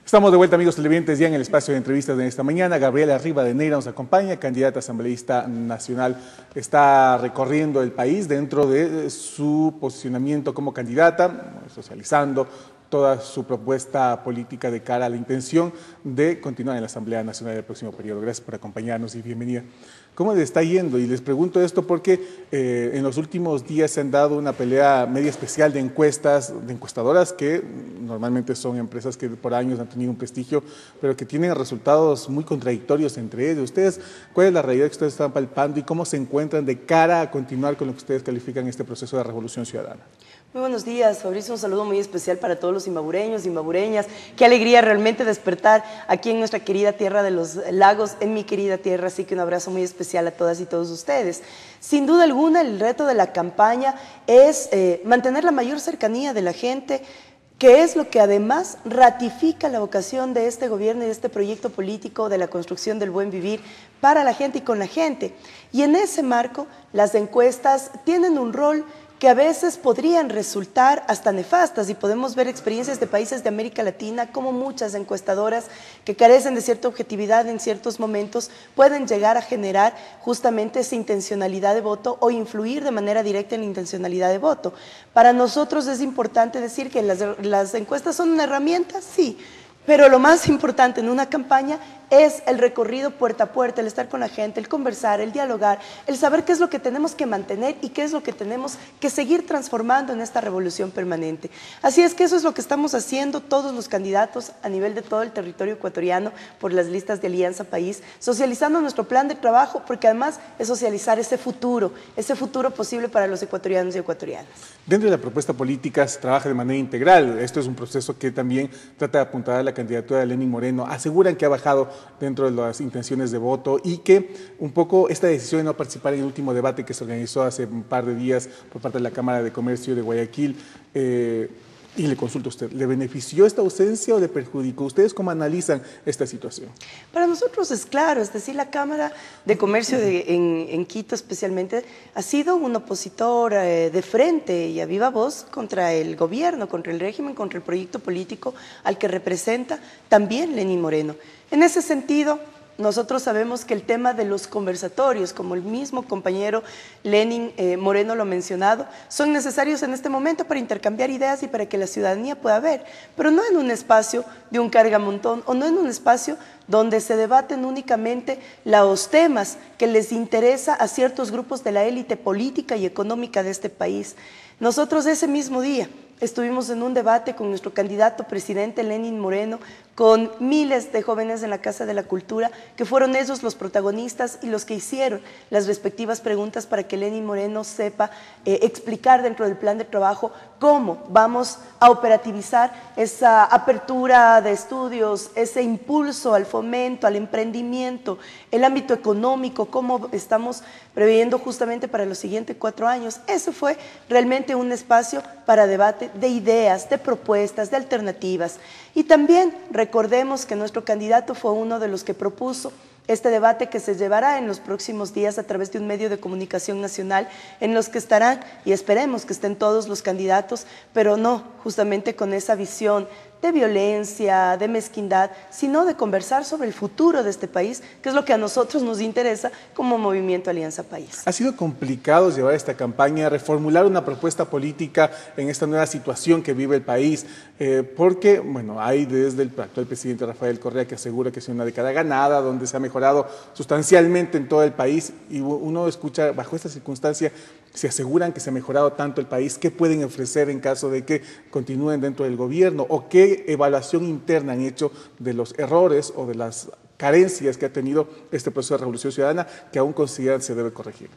Estamos de vuelta, amigos televidentes, ya en el espacio de entrevistas de esta mañana. Gabriela Rivadeneira nos acompaña, candidata asambleísta nacional. Está recorriendo el país dentro de su posicionamiento como candidata, socializando toda su propuesta política de cara a la intención de continuar en la Asamblea Nacional del próximo periodo. Gracias por acompañarnos y bienvenida. ¿Cómo le está yendo? Y les pregunto esto porque en los últimos días se han dado una pelea media especial de encuestas, de encuestadoras que normalmente son empresas que por años han tenido un prestigio, pero que tienen resultados muy contradictorios entre ellos. ¿Ustedes, cuál es la realidad que ustedes están palpando y cómo se encuentran de cara a continuar con lo que ustedes califican este proceso de revolución ciudadana? Muy buenos días, Fabricio, un saludo muy especial para todos los imbabureños, imbabureñas. Qué alegría realmente despertar aquí en nuestra querida tierra de los lagos, en mi querida tierra, así que un abrazo muy especial a todas y todos ustedes. Sin duda alguna, el reto de la campaña es mantener la mayor cercanía de la gente, que es lo que además ratifica la vocación de este gobierno y de este proyecto político de la construcción del buen vivir para la gente y con la gente. Y en ese marco, las encuestas tienen un rol que a veces podrían resultar hasta nefastas, y podemos ver experiencias de países de América Latina como muchas encuestadoras que carecen de cierta objetividad en ciertos momentos pueden llegar a generar justamente esa intencionalidad de voto o influir de manera directa en la intencionalidad de voto. Para nosotros es importante decir que las encuestas son una herramienta, sí, pero lo más importante en una campaña es el recorrido puerta a puerta, el estar con la gente, el conversar, el dialogar, el saber qué es lo que tenemos que mantener y qué es lo que tenemos que seguir transformando en esta revolución permanente. Así es que eso es lo que estamos haciendo todos los candidatos a nivel de todo el territorio ecuatoriano por las listas de Alianza País, socializando nuestro plan de trabajo, porque además es socializar ese futuro posible para los ecuatorianos y ecuatorianas. Dentro de la propuesta política se trabaja de manera integral. Esto es un proceso que también trata de apuntar a la candidatura de Lenín Moreno. Aseguran que ha bajado dentro de las intenciones de voto y que un poco esta decisión de no participar en el último debate que se organizó hace un par de días por parte de la Cámara de Comercio de Guayaquil, y le consulto a usted, ¿le benefició esta ausencia o le perjudicó? ¿Ustedes cómo analizan esta situación? Para nosotros es claro, es decir, la Cámara de Comercio en Quito especialmente ha sido un opositor de frente y a viva voz contra el gobierno, contra el régimen, contra el proyecto político al que representa también Lenín Moreno. En ese sentido, nosotros sabemos que el tema de los conversatorios, como el mismo compañero Lenín Moreno lo ha mencionado, son necesarios en este momento para intercambiar ideas y para que la ciudadanía pueda ver, pero no en un espacio de un cargamontón o no en un espacio donde se debaten únicamente los temas que les interesa a ciertos grupos de la élite política y económica de este país. Nosotros ese mismo día estuvimos en un debate con nuestro candidato presidente Lenín Moreno, con miles de jóvenes en la Casa de la Cultura, que fueron ellos los protagonistas y los que hicieron las respectivas preguntas para que Lenín Moreno sepa explicar dentro del plan de trabajo cómo vamos a operativizar esa apertura de estudios, ese impulso al fomento, al emprendimiento, el ámbito económico, cómo estamos previendo justamente para los siguientes 4 años. Ese fue realmente un espacio para debate de ideas, de propuestas, de alternativas. Y también recordemos que nuestro candidato fue uno de los que propuso este debate que se llevará en los próximos días a través de un medio de comunicación nacional en los que estarán, y esperemos que estén todos los candidatos, pero no justamente con esa visión de violencia, de mezquindad, sino de conversar sobre el futuro de este país, que es lo que a nosotros nos interesa como Movimiento Alianza País. ¿Ha sido complicado llevar esta campaña, reformular una propuesta política en esta nueva situación que vive el país? Porque, bueno, hay desde el actual presidente Rafael Correa que asegura que es una década ganada, donde se ha mejorado sustancialmente en todo el país, y uno escucha, bajo esta circunstancia, se aseguran que se ha mejorado tanto el país, ¿qué pueden ofrecer en caso de que continúen dentro del gobierno? ¿O qué evaluación interna han hecho de los errores o de las carencias que ha tenido este proceso de revolución ciudadana que aún consideran se debe corregir?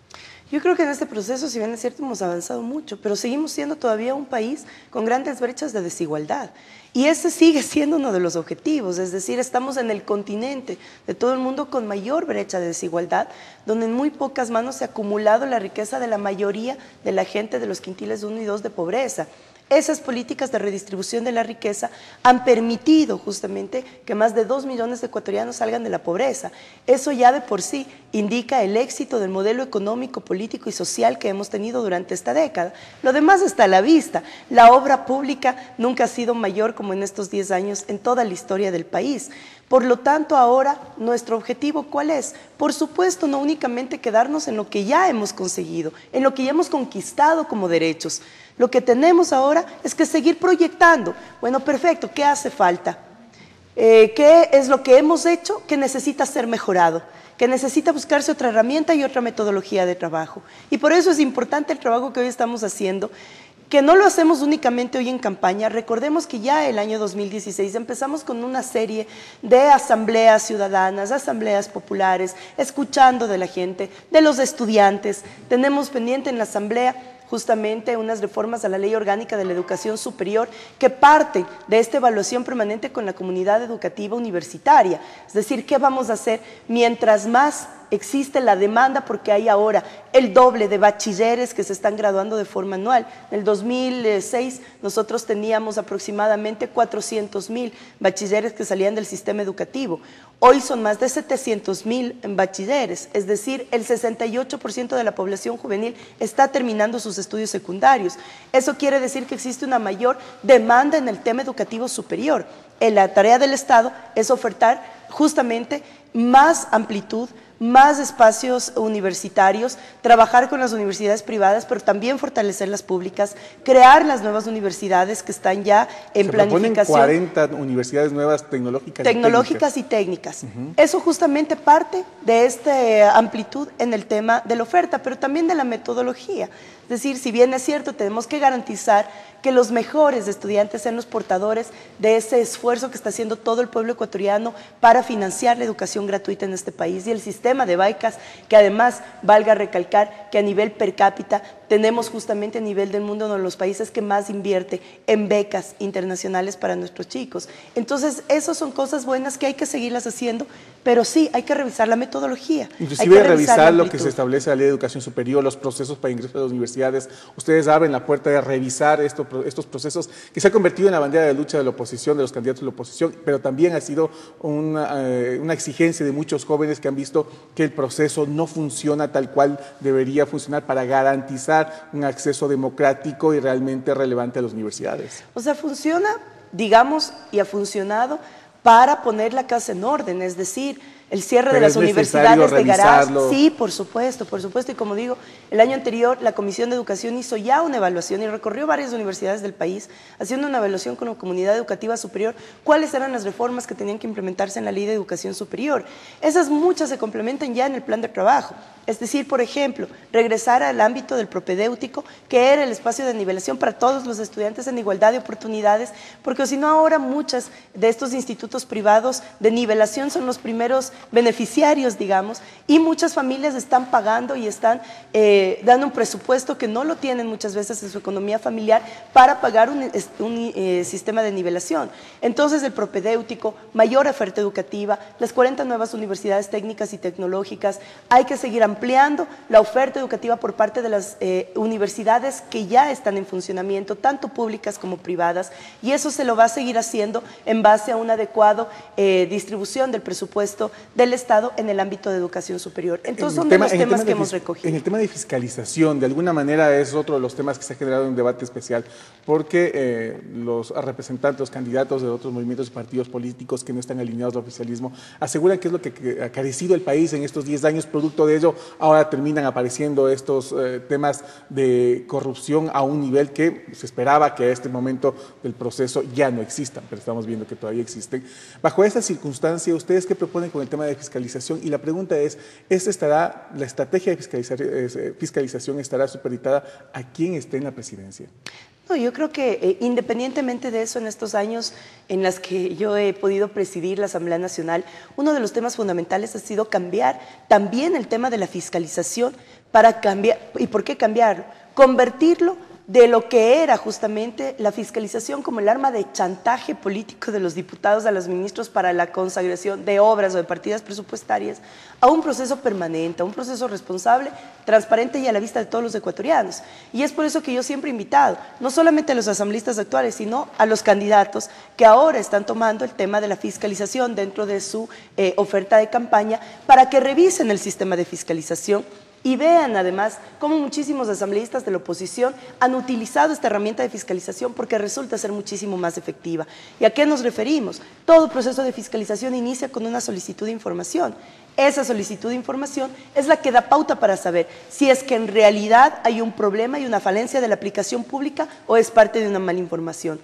Yo creo que en este proceso, si bien es cierto, hemos avanzado mucho, pero seguimos siendo todavía un país con grandes brechas de desigualdad. Y ese sigue siendo uno de los objetivos, es decir, estamos en el continente de todo el mundo con mayor brecha de desigualdad, donde en muy pocas manos se ha acumulado la riqueza de la mayoría de la gente de los quintiles 1 y 2 de pobreza. Esas políticas de redistribución de la riqueza han permitido justamente que más de 2 millones de ecuatorianos salgan de la pobreza. Eso ya de por sí indica el éxito del modelo económico, político y social que hemos tenido durante esta década. Lo demás está a la vista. La obra pública nunca ha sido mayor como en estos 10 años en toda la historia del país. Por lo tanto, ahora, nuestro objetivo, ¿cuál es? Por supuesto, no únicamente quedarnos en lo que ya hemos conseguido, en lo que ya hemos conquistado como derechos. Lo que tenemos ahora es que seguir proyectando. Bueno, perfecto, ¿qué hace falta? ¿Qué es lo que hemos hecho que necesita ser mejorado? Que necesita buscarse otra herramienta y otra metodología de trabajo. Y por eso es importante el trabajo que hoy estamos haciendo, que no lo hacemos únicamente hoy en campaña. Recordemos que ya el año 2016 empezamos con una serie de asambleas ciudadanas, asambleas populares, escuchando de la gente, de los estudiantes. Tenemos pendiente en la asamblea justamente unas reformas a la Ley Orgánica de la Educación Superior que parten de esta evaluación permanente con la comunidad educativa universitaria. Es decir, ¿qué vamos a hacer mientras más existe la demanda? Porque hay ahora el doble de bachilleres que se están graduando de forma anual. En el 2006 nosotros teníamos aproximadamente 400.000 bachilleres que salían del sistema educativo. Hoy son más de 700.000 bachilleres, es decir, el 68% de la población juvenil está terminando sus estudios secundarios. Eso quiere decir que existe una mayor demanda en el tema educativo superior. La tarea del Estado es ofertar justamente más amplitud, más espacios universitarios, trabajar con las universidades privadas, pero también fortalecer las públicas, crear las nuevas universidades que están ya en planificación. 40 universidades nuevas tecnológicas y técnicas. Eso justamente parte de esta amplitud en el tema de la oferta, pero también de la metodología. Es decir, si bien es cierto, tenemos que garantizar que los mejores estudiantes sean los portadores de ese esfuerzo que está haciendo todo el pueblo ecuatoriano para financiar la educación gratuita en este país y el sistema de becas, que además, valga recalcar, que a nivel per cápita tenemos justamente a nivel del mundo uno de los países que más invierte en becas internacionales para nuestros chicos. Entonces, esas son cosas buenas que hay que seguirlas haciendo, pero sí, hay que revisar la metodología. Inclusive revisar lo que se establece en la Ley de Educación Superior, los procesos para ingreso a las universidades. Ustedes abren la puerta de revisar estos procesos que se ha convertido en la bandera de lucha de la oposición, de los candidatos de la oposición, pero también ha sido una exigencia de muchos jóvenes que han visto que el proceso no funciona tal cual debería funcionar para garantizar un acceso democrático y realmente relevante a las universidades. O sea, funciona, digamos, y ha funcionado para poner la casa en orden, es decir, el cierre de las universidades de garage. Sí, por supuesto, y como digo, el año anterior la Comisión de Educación hizo ya una evaluación y recorrió varias universidades del país, haciendo una evaluación con la comunidad educativa superior, cuáles eran las reformas que tenían que implementarse en la Ley de Educación Superior. Esas muchas se complementan ya en el plan de trabajo, es decir, por ejemplo, regresar al ámbito del propedéutico, que era el espacio de nivelación para todos los estudiantes en igualdad de oportunidades, porque si no ahora muchas de estos institutos privados de nivelación son los primeros beneficiarios, digamos, y muchas familias están pagando y están dando un presupuesto que no lo tienen muchas veces en su economía familiar para pagar un sistema de nivelación. Entonces, el propedéutico, mayor oferta educativa, las 40 nuevas universidades técnicas y tecnológicas, hay que seguir ampliando la oferta educativa por parte de las universidades que ya están en funcionamiento, tanto públicas como privadas, y eso se lo va a seguir haciendo en base a una adecuada distribución del presupuesto del Estado en el ámbito de educación superior. Entonces son de los temas que hemos recogido. En el tema de fiscalización, de alguna manera es otro de los temas que se ha generado un debate especial, porque los representantes, los candidatos de otros movimientos y partidos políticos que no están alineados al oficialismo aseguran que es lo que ha carecido el país en estos 10 años. Producto de ello, ahora terminan apareciendo estos temas de corrupción a un nivel que se esperaba que a este momento del proceso ya no existan, pero estamos viendo que todavía existen. Bajo esta circunstancia, ¿ustedes qué proponen con el tema de fiscalización? Y la pregunta es, ¿la estrategia de fiscalización estará supeditada a quién esté en la presidencia? No, yo creo que independientemente de eso, en estos años en los que yo he podido presidir la Asamblea Nacional, uno de los temas fundamentales ha sido cambiar también el tema de la fiscalización para cambiar. ¿Y por qué cambiarlo? Convertirlo de lo que era justamente la fiscalización como el arma de chantaje político de los diputados a los ministros para la consagración de obras o de partidas presupuestarias a un proceso permanente, a un proceso responsable, transparente y a la vista de todos los ecuatorianos. Y es por eso que yo siempre he invitado, no solamente a los asambleístas actuales, sino a los candidatos que ahora están tomando el tema de la fiscalización dentro de su oferta de campaña para que revisen el sistema de fiscalización y vean además cómo muchísimos asambleístas de la oposición han utilizado esta herramienta de fiscalización porque resulta ser muchísimo más efectiva. ¿Y a qué nos referimos? Todo proceso de fiscalización inicia con una solicitud de información. Esa solicitud de información es la que da pauta para saber si es que en realidad hay un problema y una falencia de la aplicación pública o es parte de una mala información.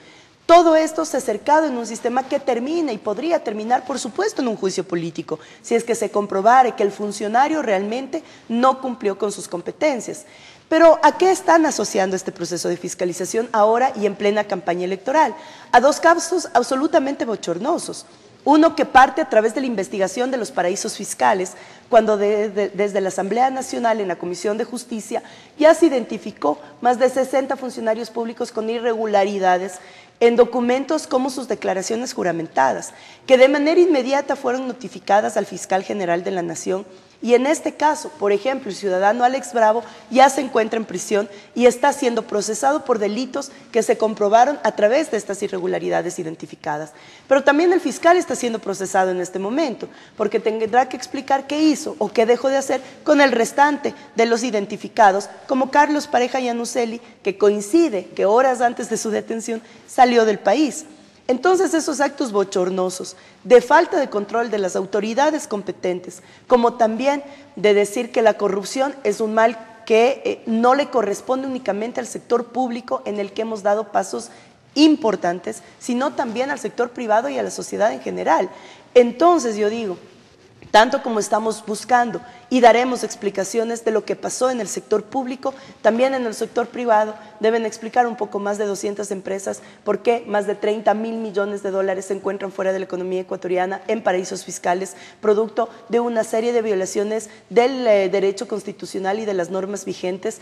Todo esto se ha cercado en un sistema que termina y podría terminar, por supuesto, en un juicio político, si es que se comprobare que el funcionario realmente no cumplió con sus competencias. Pero ¿a qué están asociando este proceso de fiscalización ahora y en plena campaña electoral? A dos casos absolutamente bochornosos. Uno que parte a través de la investigación de los paraísos fiscales, cuando desde la Asamblea Nacional en la Comisión de Justicia ya se identificó más de 60 funcionarios públicos con irregularidades en documentos como sus declaraciones juramentadas, que de manera inmediata fueron notificadas al fiscal general de la Nación. Y en este caso, por ejemplo, el ciudadano Alex Bravo ya se encuentra en prisión y está siendo procesado por delitos que se comprobaron a través de estas irregularidades identificadas. Pero también el fiscal está siendo procesado en este momento, porque tendrá que explicar qué hizo o qué dejó de hacer con el restante de los identificados, como Carlos Pareja Yanuseli, que coincide que horas antes de su detención salió del país. Entonces esos actos bochornosos de falta de control de las autoridades competentes, como también de decir que la corrupción es un mal que no le corresponde únicamente al sector público en el que hemos dado pasos importantes, sino también al sector privado y a la sociedad en general. Entonces yo digo, tanto como estamos buscando y daremos explicaciones de lo que pasó en el sector público, también en el sector privado deben explicar un poco más de 200 empresas por qué más de 30.000 millones de dólares se encuentran fuera de la economía ecuatoriana en paraísos fiscales, producto de una serie de violaciones del derecho constitucional y de las normas vigentes,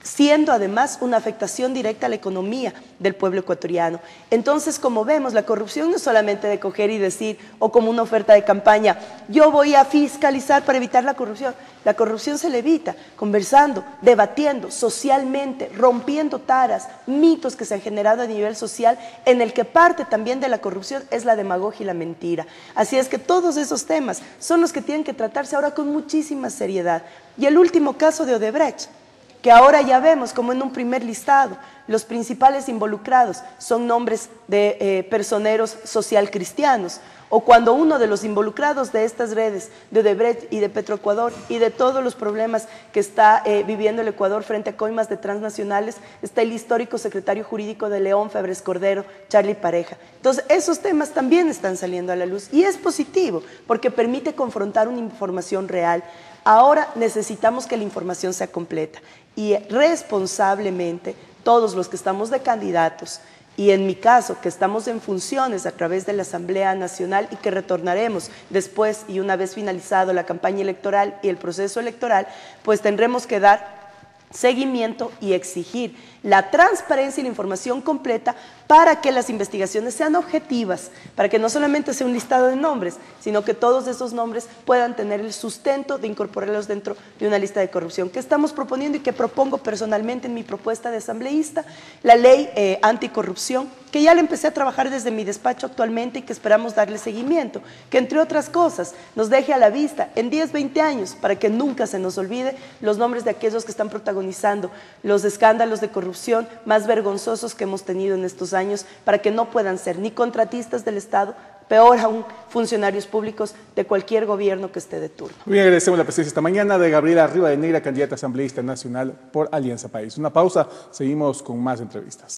siendo además una afectación directa a la economía del pueblo ecuatoriano. Entonces, como vemos, la corrupción no es solamente de coger y decir, o como una oferta de campaña, yo voy a fiscalizar para evitar la corrupción. La corrupción se le evita conversando, debatiendo socialmente, rompiendo taras, mitos que se han generado a nivel social, en el que parte también de la corrupción es la demagogia y la mentira. Así es que todos esos temas son los que tienen que tratarse ahora con muchísima seriedad. Y el último caso de Odebrecht, que ahora ya vemos como en un primer listado los principales involucrados son nombres de personeros social cristianos, o cuando uno de los involucrados de estas redes de Odebrecht y de Petroecuador y de todos los problemas que está viviendo el Ecuador frente a coimas de transnacionales, está el histórico secretario jurídico de León Febres Cordero, Charlie Pareja. Entonces esos temas también están saliendo a la luz y es positivo porque permite confrontar una información real. Ahora necesitamos que la información sea completa y responsablemente todos los que estamos de candidatos y en mi caso que estamos en funciones a través de la Asamblea Nacional y que retornaremos después y una vez finalizado la campaña electoral y el proceso electoral, pues tendremos que dar seguimiento y exigir la transparencia y la información completa para que las investigaciones sean objetivas, para que no solamente sea un listado de nombres, sino que todos esos nombres puedan tener el sustento de incorporarlos dentro de una lista de corrupción que estamos proponiendo y que propongo personalmente en mi propuesta de asambleísta, la ley anticorrupción, que ya la empecé a trabajar desde mi despacho actualmente y que esperamos darle seguimiento, que entre otras cosas nos deje a la vista en 10, 20 años, para que nunca se nos olvide los nombres de aquellos que están protagonizando los escándalos de corrupción más vergonzosos que hemos tenido en estos años, para que no puedan ser ni contratistas del Estado, peor aún, funcionarios públicos de cualquier gobierno que esté de turno. Muy bien, agradecemos la presencia esta mañana de Gabriela Rivadeneira, candidata asambleísta nacional por Alianza País. Una pausa, seguimos con más entrevistas.